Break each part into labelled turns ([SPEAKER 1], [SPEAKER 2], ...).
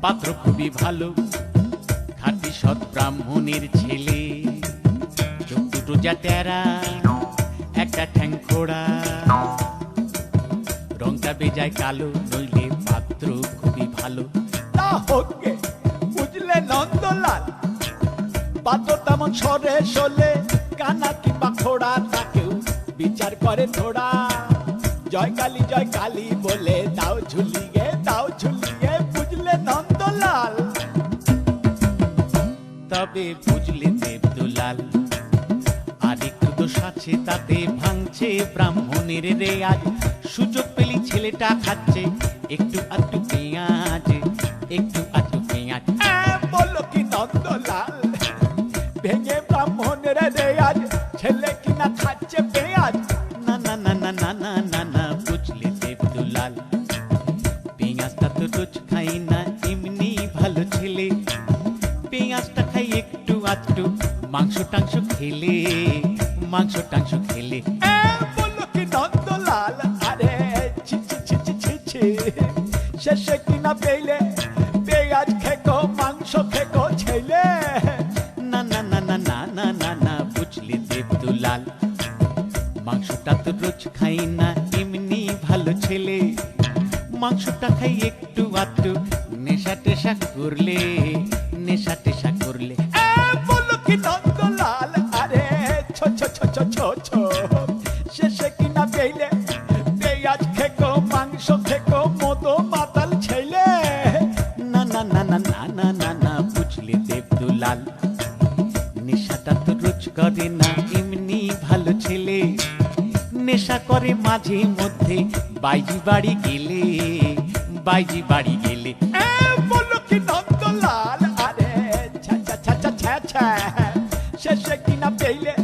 [SPEAKER 1] পাত্র খুবই ভালো, খাঁটি সৎ ব্রাহ্মণের ছেলে, চোখ দুটো যা টেরা, একটা ঠ্যাং খোড়া, রংটা বেজায় কালো, নইলে পাত্র খুবই ভালো।
[SPEAKER 2] তা হোক গে, বুঝলে নন্দলাল, পাত্র তেমন সরে সলে, কানা কিংবা খোড়া তাকেও বিচার করে থোড়া। জয় কালী বলে দাও ঝুলিয়ে, দাও ঝুলিয়ে, বুঝলে নন্দলাল।
[SPEAKER 1] তবে বুঝলে দেবদুলাল, আর একটু দোষ আছে তাতে, ভাঙছে ব্রাহ্মণের রেয়াজ। সুযোগ পেলি ছেলেটা খাচ্ছে একটু আধটু পেঁয়াজ, একটু আধটু পেঁয়াজ।
[SPEAKER 2] বলো কি নন্দলাল, ভেঙে ব্রাহ্মণের রেয়াজ, ছেলে কিনা খাচ্ছে পেঁয়াজ।
[SPEAKER 1] না না না না না না না না, বুঝলে দেবদুলাল, পেঁয়াজটা তো রোজ খাই না, এমনি ভালো ছেলে। পেঁয়াজটা খাই একটু আধটু, মাংস টাংস খেলে, মাংস টাংস খেলে।
[SPEAKER 2] বলো কি নন্দলাল, আরে ছি ছি ছি ছি ছি ছি, শেষে কিনা পেলে পেঁয়াজ খেকো, মাংস খেকো ছেলে।
[SPEAKER 1] না না না না না না না না, বুঝলে দেবদুলাল, মাংসটা তো রোজ খাই না, এমনি ভালো ছেলে। মাংসটা খাই একটু আধটু, নেশা টেশা করলে, নেশা টেশা করলে।
[SPEAKER 2] বলো কি নন্দলাল, আরে ছো ছো ছো ছো ছো ছো, শেষে কিনা পেলে পেঁয়াজ খেকো, মাংস খেকো, মতো মাতাল ছেলে।
[SPEAKER 1] না না না না না না না না, বুঝলে দেবদুলাল, নেশাটা তো রোজ করে না, এমনি ভালো ছেলে। নেশা করে মাঝে মধ্যে, বাইজি বাড়ি গেলে, বাইজি বাড়ি গেলে।
[SPEAKER 2] বলো কি নন্দলাল, আরে ছ্যা ছ্যা ছ্যা ছ্যা ছ্যা ছ্যা, শেষে কিনা পেলে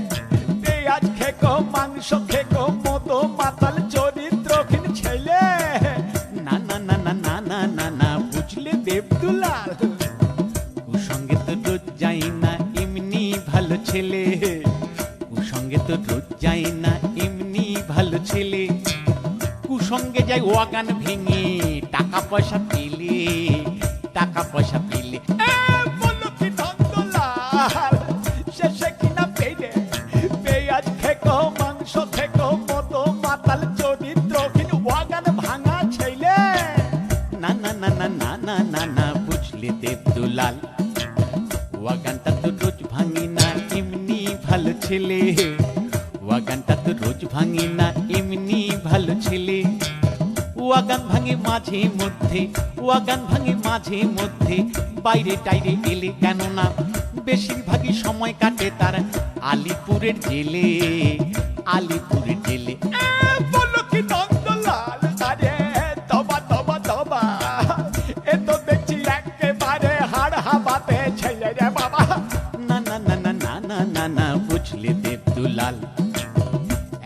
[SPEAKER 2] পেঁয়াজ খেকো, মাংস খেকো, মতো মাতাল চরিত্রহীন ছেলে।
[SPEAKER 1] না না না না না না না না, বুঝলে দেবদুলাল, কুসঙ্গে তো রোজ যাই না, এমনি ভালো ছেলে। কুসঙ্গে তো রোজ যাই না, এমনি ভালো ছেলে। কুসঙ্গে যাই ওয়াগান ভেঙে, টাকা পয়সা পেলে, টাকা পয়সা পেলে।
[SPEAKER 2] বলো কি নন্দলাল, শেষে কিনা পেলে পেঁয়াজ খেকো, মাংস খেকো, মতো মাতাল চরিত্রহীন ওয়াগান ভাঙা ছেলে।
[SPEAKER 1] না না না না না না না না, বুঝলে দেবদুলাল, ওয়াগানটা তো রোজ ভাঙি না, এমনি ভালো ছেলে। ওয়াগানটা তো রোজ ভাঙি না, এমনি ভালো ছেলে। ওয়াগান ভাঙে মাঝে মধ্যে, ওয়াগান ভাঙে মাঝে মধ্যে, বাইরে টাইরে এলে, কেননা বেশিরভাগই সময় কাটে তার আলিপুরের জেলে, আলিপুরের জেলে।
[SPEAKER 2] বলো কি নন্দলাল, আরে তবা তবা তবা, এ তো দেখছি একেবারে হাড় হাবাতে ছেলে রে বাবা।
[SPEAKER 1] না না না না না না না না, বুঝলে দেবদুলাল,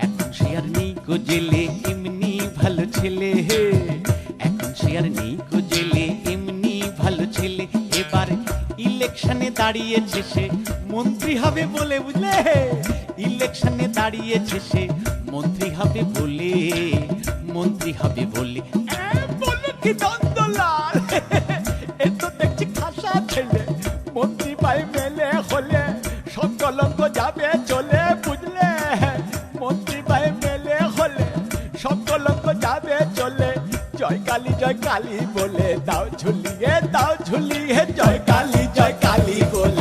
[SPEAKER 1] এখন সে আর নেই গো জেলে, এমনি ভালো ছেলে। এখন সে আর নেই গো জেলে, এমনি ভালো ছেলে। এবার ইলেকশনে দাঁড়িয়েছে সে, মন্ত্রী হবে বলে, বুঝলে, ইলেকশনে দাঁড়িয়েছে সে, মন্ত্রী হবে বলে, মন্ত্রী হবে বলে।
[SPEAKER 2] বলো কি নন্দলাল, এ তো দেখছি খাসা ছেলে, মন্ত্রী পাই মেলে হলে সব কলঙ্ক যাবে চলে, বুঝলে, মন্ত্রী পাই মেলে হলে সব কলঙ্ক যাবে চলে। জয় কালী বলে দাও ঝুলিয়ে, দাও ঝুলিয়ে, জয় কালী বলে